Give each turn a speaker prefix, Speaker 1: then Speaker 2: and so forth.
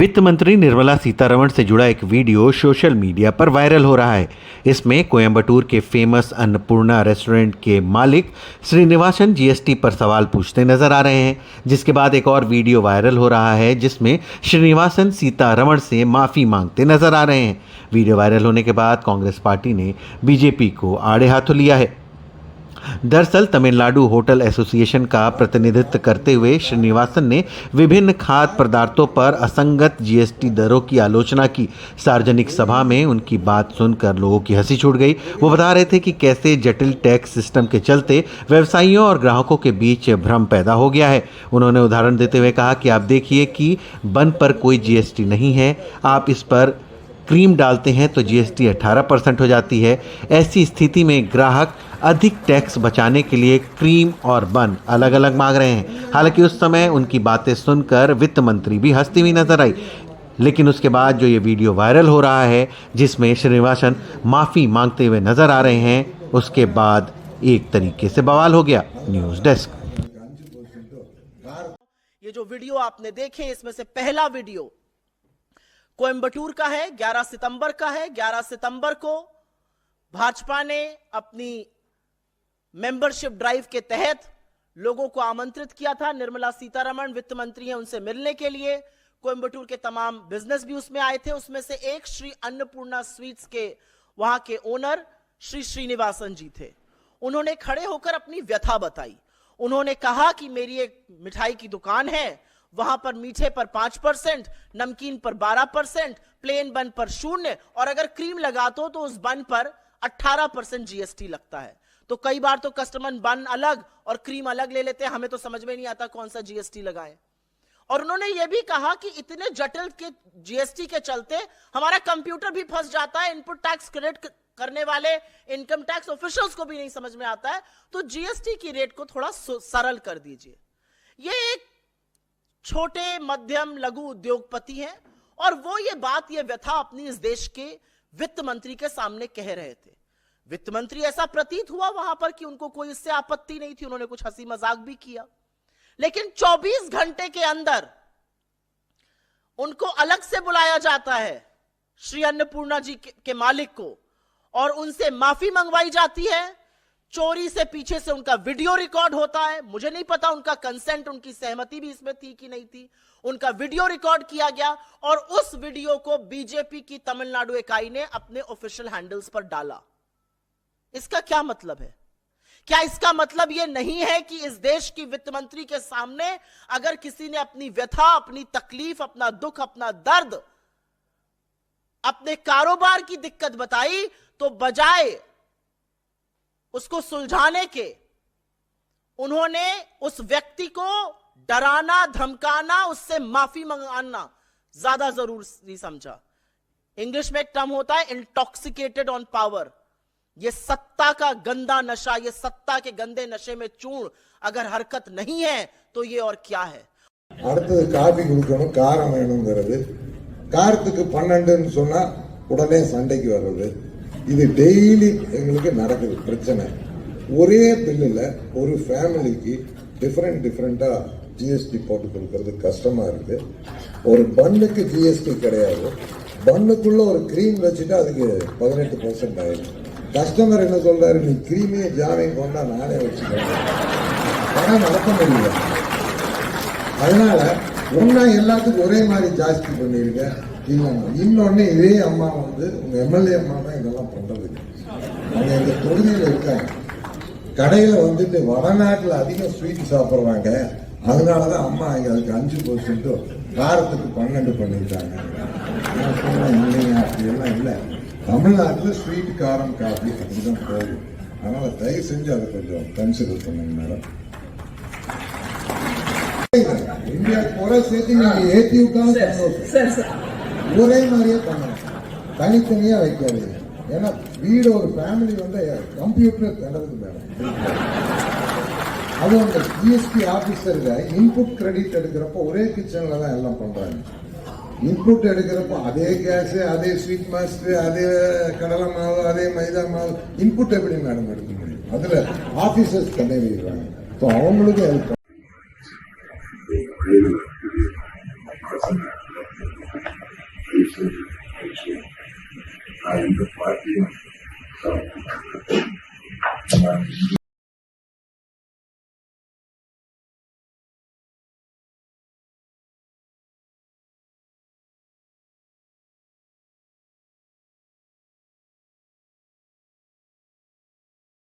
Speaker 1: वित्त मंत्री निर्मला सीतारमण से जुड़ा एक वीडियो सोशल मीडिया पर वायरल हो रहा है। इसमें कोयंबटूर के फेमस अन्नपूर्णा रेस्टोरेंट के मालिक श्रीनिवासन जीएसटी पर सवाल पूछते नजर आ रहे हैं, जिसके बाद एक और वीडियो वायरल हो रहा है जिसमें श्रीनिवासन सीतारमण से माफ़ी मांगते नजर आ रहे हैं। वीडियो वायरल होने के बाद कांग्रेस पार्टी ने बीजेपी को आड़े हाथों लिया है। दरअसल तमिलनाडु होटल एसोसिएशन का प्रतिनिधित्व करते हुए श्रीनिवासन ने विभिन्न खाद्य पदार्थों पर असंगत जीएसटी दरों की आलोचना की। सार्वजनिक सभा में उनकी बात सुनकर लोगों की हंसी छूट गई। वो बता रहे थे कि कैसे जटिल टैक्स सिस्टम के चलते व्यवसायियों और ग्राहकों के बीच भ्रम पैदा हो गया है। उन्होंने उदाहरण देते हुए कहा कि आप देखिए कि बन पर कोई जीएसटी नहीं है, आप इस पर क्रीम डालते हैं तो जीएसटी 18% हो जाती है। ऐसी स्थिति में ग्राहक अधिक टैक्स बचाने के लिए क्रीम और बन अलग अलग मांग रहे हैं। हालांकि उस समय उनकी बातें सुनकर वित्त मंत्री भी हंसती हुई नजर आई, लेकिन उसके बाद जो ये वीडियो वायरल हो रहा है जिसमें श्रीनिवासन माफ़ी मांगते हुए नजर आ रहे हैं, उसके बाद एक तरीके से बवाल हो गया। News desk.
Speaker 2: ये जो वीडियो आपने देखे, इसमें से पहला वीडियो कोयंबटूर का है, 11 सितंबर का है। 11 सितंबर को भाजपा ने अपनी मेंबरशिप ड्राइव के तहत लोगों को आमंत्रित किया था। निर्मला सीतारमण वित्त मंत्री हैं, उनसे मिलने के लिए कोयंबटूर के तमाम बिजनेस भी उसमें आए थे। उसमें से एक श्री अन्नपूर्णा स्वीट्स के वहां के ओनर श्री श्रीनिवासन जी थे। उन्होंने खड़े होकर अपनी व्यथा बताई। उन्होंने कहा कि मेरी एक मिठाई की दुकान है, वहां पर मीठे पर 5%, नमकीन पर 12%, प्लेन बन पर 0 और अगर क्रीम लगा तो उस बन पर 18% जीएसटी लगता है। तो कई बार तो कस्टमर बन अलग और क्रीम अलग ले लेते हैं, हमें तो समझ में नहीं आता कौन सा जीएसटी लगाएं। और उन्होंने यह भी कहा कि इतने जटिल के जीएसटी के चलते हमारा कंप्यूटर भी फंस जाता है, इनपुट टैक्स क्रेडिट करने वाले इनकम टैक्स ऑफिशियल्स को भी नहीं समझ में आता है, तो जीएसटी की रेट को थोड़ा सरल कर दीजिए। ये एक छोटे मध्यम लघु उद्योगपति हैं और वो ये बात, ये व्यथा अपनी इस देश के वित्त मंत्री के सामने कह रहे थे। वित्त मंत्री, ऐसा प्रतीत हुआ वहां पर कि उनको कोई इससे आपत्ति नहीं थी, उन्होंने कुछ हंसी मजाक भी किया, लेकिन 24 घंटे के अंदर उनको अलग से बुलाया जाता है श्री अन्नपूर्णा जी के मालिक को और उनसे माफी मंगवाई जाती है। चोरी से पीछे से उनका वीडियो रिकॉर्ड होता है। मुझे नहीं पता उनका कंसेंट, उनकी सहमति भी इसमें थी कि नहीं थी। उनका वीडियो रिकॉर्ड किया गया और उस वीडियो को बीजेपी की तमिलनाडु इकाई ने अपने ऑफिशियल हैंडल्स पर डाला। इसका क्या मतलब है? क्या इसका मतलब यह नहीं है कि इस देश की वित्त मंत्री के सामने अगर किसी ने अपनी व्यथा, अपनी तकलीफ, अपना दुख, अपना दर्द, अपने कारोबार की दिक्कत बताई तो बजाय उसको सुलझाने के उन्होंने उस व्यक्ति को डराना, धमकाना, उससे माफी मंगाना ज्यादा जरूरी समझा। इंग्लिश में एक टर्म होता है इंटॉक्सिकेटेड ऑन पावर। ये सत्ता का गंदा नशा, ये सत्ता के गंदे नशे में चूर्ण अगर हरकत नहीं है तो ये और क्या है।
Speaker 3: அடுத்து காபி குடிக்கணும், காரம் வேணும்ங்கிறது, காரத்துக்கு 12ன்னு சொன்னா உடனே சண்டைக்கு வர்றது, இது டெய்லி எங்களுக்கு நடக்குது பிரச்சனை। ஒரே பில்லுல ஒரு ஃபேமிலிக்கு டிஃபரெண்டா ஜிஎஸ்டி போட்டு கொடுக்கறது கஷ்டமா இருக்கு। ஒரு பன்னுக்கு ஜிஎஸ்டி கிடையாது, பன்னுக்குள்ள ஒரு கிரீம் வச்சுட்டு அதுக்கு 18% ஆயிடும்। கஸ்டமர் என்ன சொல்றாரு, நீ கிரீமே ஜாமையும் கொண்டா நானே வச்சுக்கிறேன், பணம் நடத்த முடியல। அதனால ஒன்னா எல்லாத்துக்கும் ஒரே மாதிரி ஜாஸ்தி பண்ணிருக்கேன்। இன்னொன்னு இதே அம்மா வந்து உங்க எம்எல்ஏ அம்மா தான் இதெல்லாம் பண்றது। அவங்க எங்க தொகுதியில் இருக்காங்க, கடையில வந்துட்டு வடநாட்டுல அதிகம் ஸ்வீட் சாப்பிடுறாங்க, அதனாலதான் அம்மா அதுக்கு 5%, காரத்துக்கு 12 பண்ணிருக்காங்க। நான் சொன்னேன் இல்லைங்க, அப்படியெல்லாம் இல்லை, தமிழ்நாட்டில் ஸ்வீட், காரம், காஃபி அப்படிதான் போகும்। அதனால தயவு செஞ்சு அதை கொஞ்சம் கன்சிடர் பண்ணுங்க மேடம்। இந்தியா குறை சேர்த்து நீங்க ஏற்றி விட்டாலும் ஒரே மாதிரியே பண்ணணும், தனித்தனியா வைக்காதீங்க। ஏன்னா வீடு ஒரு ஃபேமிலி வந்து கம்ப்யூட்டர் கிடக்குது மேடம்। அது அந்த ஜிஎஸ்டி ஆபீசருக்கு இன்புட் கிரெடிட் எடுக்கிறப்ப ஒரே கிச்சன்ல தான் எல்லாம் பண்றாங்க। இன்புட் எடுக்கிறப்ப அதே கேஸ், அதே ஸ்வீட் மாஸ்டர், அதே கடலை மாவு, அதே மைதா மாவு, இன்புட் எப்படி மேடம் எடுக்க முடியும்? அதுல ஆபீசர்ஸ் கடைபிடிக்கிறாங்க, அவங்களுக்கு ஹெல்ப் இந்த பார்ட்டியும்